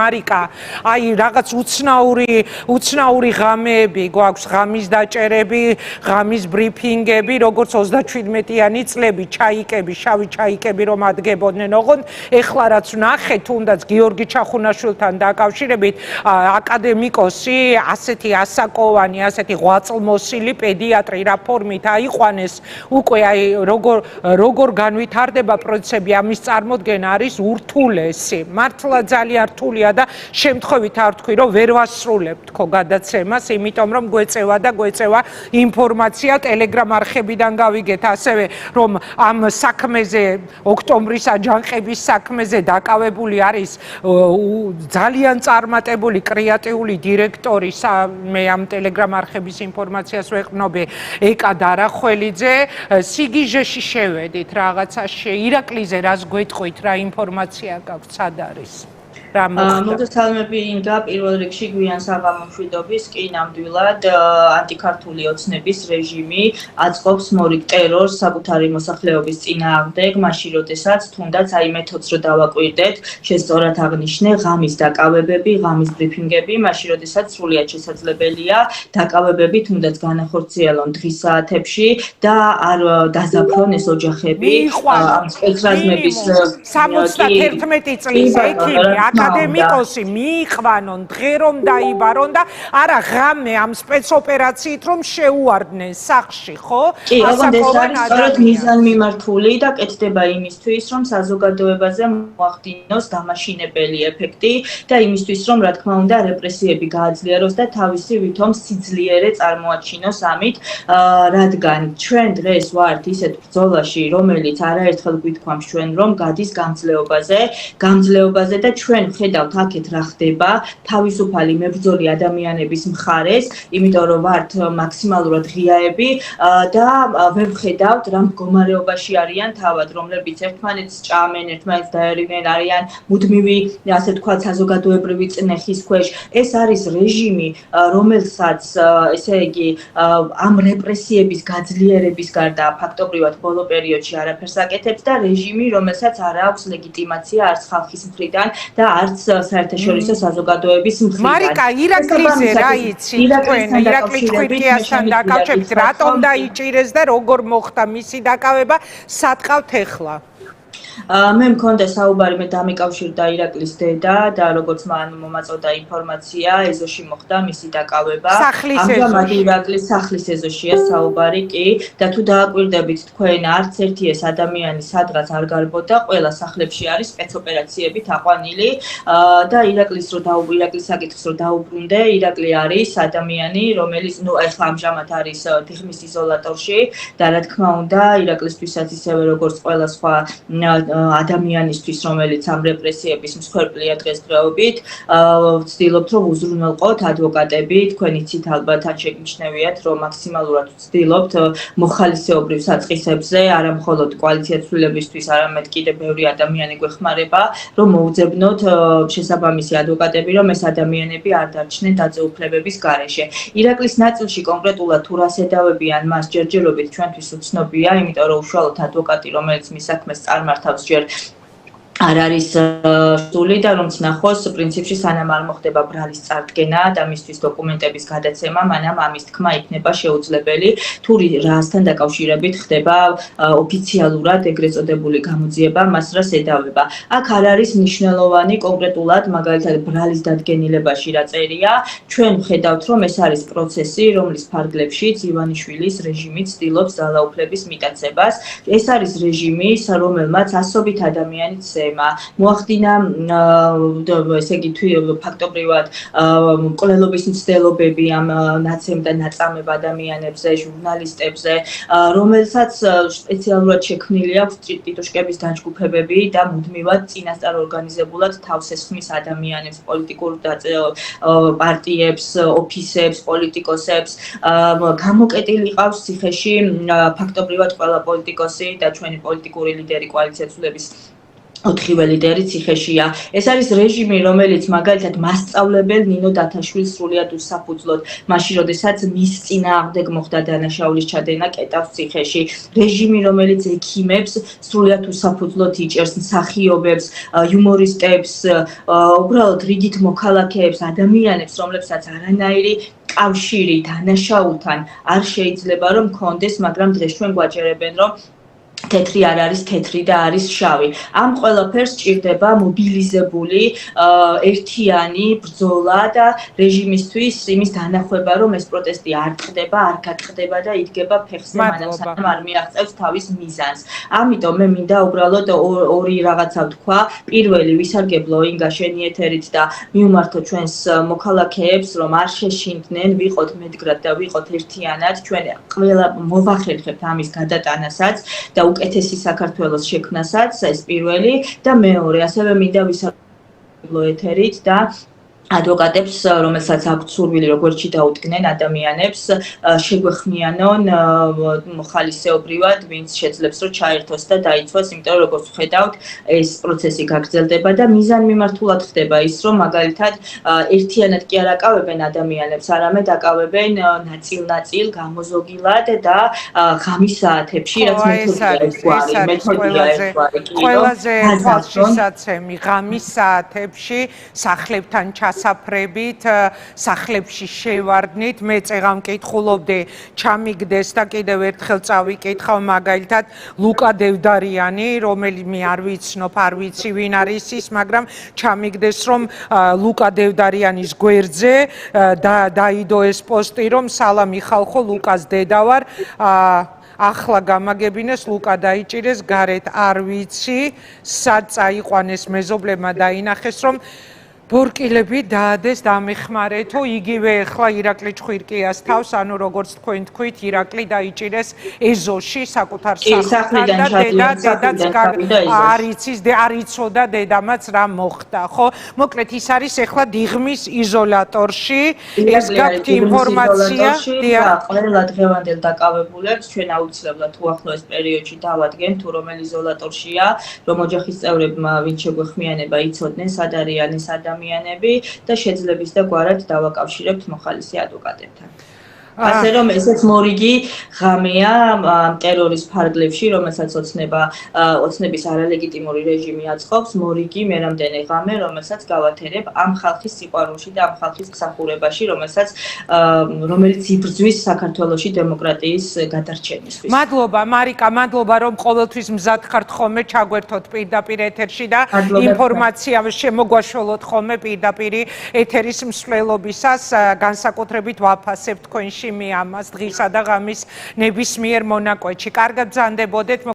მარიკა, აი რაღაც უცნაური ღამეები გვაქვს, ღამის დაჭერები, ღამის ბრიფინგები, როგორც 37-იანი წლები, ჩაიკები, შავი ჩაიკები რომ ადგებოდნენ. ოღონდ ეხლა რაც ვნახეთ, თუნდაც გიორგი ჩახუნაშვილთან დაკავშირებით, აკადემიკოსი, ასეთი ასაკოვანი, ასეთი ღვაწლმოსილი პედიატრი რა ფორმით აიყვანეს, უკვე აი როგორ განვითარდება პროცესები, ამის წარმოდგენა არის ურთულესი. მართლა ძალიან რთულია და შემთხვევით არ თქვი, რომ ვერ ვასრულებ თქო გადაცემას, იმიტომ რომ გვეწევა ინფორმაცია ტელეგრამ არხებიდან გავიგეთ, ასევე რომ ამ საქმეზე ოქტომბრის აჯანყების საქმეზე დაკავებული არის ძალიან წარმატებული კრეატიული დირექტორი, მე ამ ტელეგრამ არხების ინფორმაციას ვეყნობი, ეკა დარახველიძე, სიგიჟეში შევედით რაღაცაში, ირაკლიზე რას გვეტყვით, რა ინფორმაცია გაქვთ, სად არის? მოგესალმები ინგა, პირველ რიგში გვიან საღამომშვიდობის, კი ნამდვილად ანტიქართული ოცნების რეჟიმი აწყობს მორიგ ტერორს საკუთარი მოსახლეობის წინააღმდეგ, მაშინ როდესაც თუნდაც აი მეთოდს რო დავაკვირდეთ, შესწორად აღნიშნე ღამის დაკავებები, ღამის ბრიფინგები, მაშინ როდესაც სრულიად შესაძლებელია დაკავებები თუნდაც განახორციელონ დღის საათებში და არ დაზაფრონ ეს ოჯახები ამ სპეცრაზმების 71 წლის ექიმი აკადემიკოსი მიიყვანონ, დღე რომ დაიბარონ და არა ღამე ამ სპეცოპერაციით რომ შეუვარდნენ სახლში, ხო? კი, ოღონდ ეს არის სწორედ მიზანმიმართული და კეთდება იმისთვის, რომ საზოგადოებაზე მოახდინოს დამაშინებელი ეფექტი და იმისთვის, რომ რა თქმა უნდა რეპრესიები გააძლიეროს და თავისი ვითომ სიძლიერე წარმოაჩინოს ამით, რადგან ჩვენ დღეს ვართ ისეთ ბრძოლაში, რომელიც არაერთხელ გვითქვამს ჩვენ, რომ გადის გამძლეობაზე და ჩვენ ხედავთ აქეთ რა ხდება თავისუფალი მებრძოლი ადამიანების მხარეს, იმიტომ რომ ვართ მაქსიმალურად ღიაები და ვერ ვხედავთ რა მდგომარეობაში არიან თავად, რომლებიც ერთმანეთს ჭამენ, ერთმანეთს დაერივნენ, არიან მუდმივი, ასე თქვა, საზოგადოებრივი წნეხის ქვეშ. ეს არის რეჟიმი, რომელსაც, ესე იგი, ამ რეპრესიების გაძლიერების გარდა ფაქტობრივად ბოლო პერიოდში არაფერს აკეთებს და რეჟიმი, რომელსაც არ აქვს ლეგიტიმაცია არც ხალხის მხრიდან და არც საერთაშორისო საზოგადოების მხრიდან. მარიკა, ირაკლიზე რა იცი? ირაკლის ქვირკიასთან დაკავშირებით, რატომ დაიჭირეს და როგორ მოხდა მისი დაკავება, სად ყავთ ეხლა? მე მქონდა საუბარი, მე დამიკავშირდა ირაკლის დედა და როგორც მან მომაწოდა ინფორმაცია, ეზოში მოხდა მისი დაკავება. ამჟამად ირაკლის სახლის ეზოშია საუბარი, კი, და თუ დააკვირდებით თქვენ, არც ერთი ეს ადამიანი სადღაც არ გარბოდა, ყველა სახლებში არის სპეცოპერაციებით აყვანილი და ირაკლის საკითხს რო დაუბრუნდე, ირაკლი არის ადამიანი, რომელიც, ეხლა ამჟამად არის თიხმის იზოლატორში და რა თქმა უნდა, ირაკლისთვისაც ისევე როგორც ყველა სხვა ადამიანისთვის, რომელიც ამ რეპრესიების მსხვერპლია დღესდღეობით, ვცდილობთ, რომ უზრუნველყოთ ადვოკატები, თქვენ იცით ალბათ ან შეგიმჩნევიათ, რომ მაქსიმალურად ვცდილობთ მოხალისეობრივ საწყისებზე, არა მხოლოდ კოალიცია ცვლილებისთვის, არამედ კიდევ ბევრი ადამიანი გვეხმარება, რომ მოუძებნოთ შესაბამისი ადვოკატები, რომ ეს ადამიანები არ დარჩნენ დაძეუფლებების გარეშე. ირაკლის ნაწილში კონკრეტულად თუ რას ედავებიან მას ჯერჯერობით ჩვენთვის უცნობია, იმიტომ რომ უშუალოდ ადვოკატი, რომელიც მის საქმეს წარმართავს, ჯერ არ არის სული და რომ ნახოს პრინციპში სანამ არ მოხდება ბრალის წარდგენა და მისთვის დოკუმენტების გადაცემა, მანამ ამის თქმა იქნება შეუძლებელი, თუ რასთან დაკავშირებით ხდება ოფიციალურად ეგრეთ წოდებული გამოძიება, მას რას ედავება. აქ არ არის მნიშვნელოვანი კონკრეტულად, მაგალითად ბრალის დადგენილებაში რა წერია, ჩვენ ვხედავთ, რომ ეს არის პროცესი, რომლის ფარგლებშიც ივანიშვილის რეჟიმი ცდილობს ძალაუფლების მიტაცებას. ეს არის რეჟიმი, რომელმაც ასობით ადამიანის მოახდინა, ესე იგი, ფაქტობრივად მკვლელობის მცდელობები ამ ნაცემ და ნაწამებ ადამიანებზე, ჟურნალისტებზე, რომელსაც სპეციალურად შექმნილი აქვს ტიტუშკების დაჯგუფებები და მუდმივად წინასწარ ორგანიზებულად თავს ესხმის ადამიანებს, პოლიტიკურ პარტიებს, ოფისებს, პოლიტიკოსებს, გამოკეტილი ყავს ციხეში ფაქტობრივად ყველა პოლიტიკოსი და ჩვენი პოლიტიკური ლიდერი კოალიცია ცვლილების 4 ლიდერი ციხეშია. ეს არის რეჟიმი, რომელიც მაგალითად მასწავლებელ ნინო დათაშვილს სრულიად უსაფუძვლოდ, მაშინ როდესაც მის წინააღმდეგ მოხდა დანაშაულის ჩადენა კეტავს ციხეში. რეჟიმი, რომელიც ექიმებს სრულიად უსაფუძვლოდ იჭერს, მსახიობებს, იუმორისტებს, უბრალოდ რიგით მოქალაქეებს, ადამიანებს, რომლებსაც არანაირი კავშირი დანაშაულთან არ შეიძლება რომ მქონდეს, მაგრამ დღეს ჩვენ გვაჯერებენ რომ თეთრი არ არის თეთრი და არის შავი. ამ ყველაფერს ჭირდება მობილიზებული ერთიანი ბრძოლა და რეჟიმისთვის იმის დანახება, რომ ეს პროტესტი არ ტყდება, არ გატყდება და იდგება ფეხზე, მანამ სანამ არ მიაღწევს თავის მიზანს. ამიტომ მე მინდა უბრალოდ ორი რაღაცა ვთქვა. პირველი, ვისარგებლო ინგა შენი ეთერით და მიუმართო ჩვენს მოქალაქეებს, რომ არ შეშინდნენ, ვიყოთ მედგრად და ვიყოთ ერთიანად, ჩვენ ყველა მოვახერხებთ ამის გადატანასაც და უკეთესი საქართველოს შექმნასაც, ეს პირველი და მეორე, ასევე მინდა ვისაუბრო ეთერით და ადვოკატებს, რომელსაც აქვთ სურვილი როგორცი დაუდგნენ ადამიანებს, შეგვეხმიანონ მოხალისეობრივად, ვინც შეძლებს რომ ჩაერთოს და დაიცვას, იმიტომ რომ როგორც ვხედავთ, ეს პროცესი გაგრძელდება და მიზანმიმართულად ხდება ის, რომ მაგალითად ერთიანად კი არ აკავებენ ადამიანებს, არამედ აკავებენ ნაწილ-ნაწილ, გამოზოგილად და ღამის საათებში, რაც მეთოდია ერთგვარი. ყველაზე თვალშისაცემი ღამის საათებში სახლებთან საფრებით სახლებში შევარდნით მე წეღან მკითხულობდი ჩამიგდეს და კიდევ ერთხელ წავიკითხავ მაგალითად ლუკა დევდარიანი რომელიმე არ ვიცნობ არ ვიცი ვინ არის ის მაგრამ ჩამიგდეს რომ ლუკა დევდარიანის გვერდზე დაიდო ეს პოსტი რომ სალამი ხალხო ლუკას დედა ვარ ახლა გამაგებინეს ლუკა დაიჭირეს გარეთ არ ვიცი სად წაიყვანეს მეზობლებმა დაინახეს რომ ბორკილები დაადეს დამეხმარეთო იგივე ახლა ირაკლი ჭხვირკიას თავს ანუ როგორც თქვენ თქვით ირაკლი დაიჭირეს ეზოში საკუთარ სახლთან და დედაც არ იცის არ იცოდა დედამაც რა მოხდა ხო მოკლედ ის არის ახლა დიღმის იზოლატორში ეს გაქვთ ინფორმაცია და ყველა დღევანდელ დაკავებულებს ჩვენ აუცილებლად უახლოეს პერიოდში დავადგენთ თუ რომელ იზოლატორშია რომ ოჯახის წევრებმა ვინც შეგვეხმიანება იცოდნენ სად არიან ეს ადამიანები და შეძლების და გვარად დავაკავშირებთ მოხალისე ადვოკატებთან. ასე რომ ესეც მორიგი ღამეა ტერორის ფარგლებში, რომელსაც ოცნების არალეგიტიმური რეჟიმი აწყობს, მორიგი მერამდენე ღამე, რომელსაც გავათერებ ამ ხალხის სიყვარულში და ამ ხალხის მსახურებაში, რომელიც იბრძვის საქართველოში დემოკრატიის გადარჩენისთვის. მადლობა მარიკა, მადლობა რომ ყოველთვის მზად ხართ ხოლმე ჩაგვერთოთ პირდაპირ ეთერში და ინფორმაცია შემოგვაშველოთ ხოლმე პირდაპირ ეთერის მსვლელობისას, განსაკუთრებით ვაფასებთ თქვენში მე ამას დღისა და ღამის ნებისმიერ მონაკვეთში. კარგად ბრძანდებოდეთ.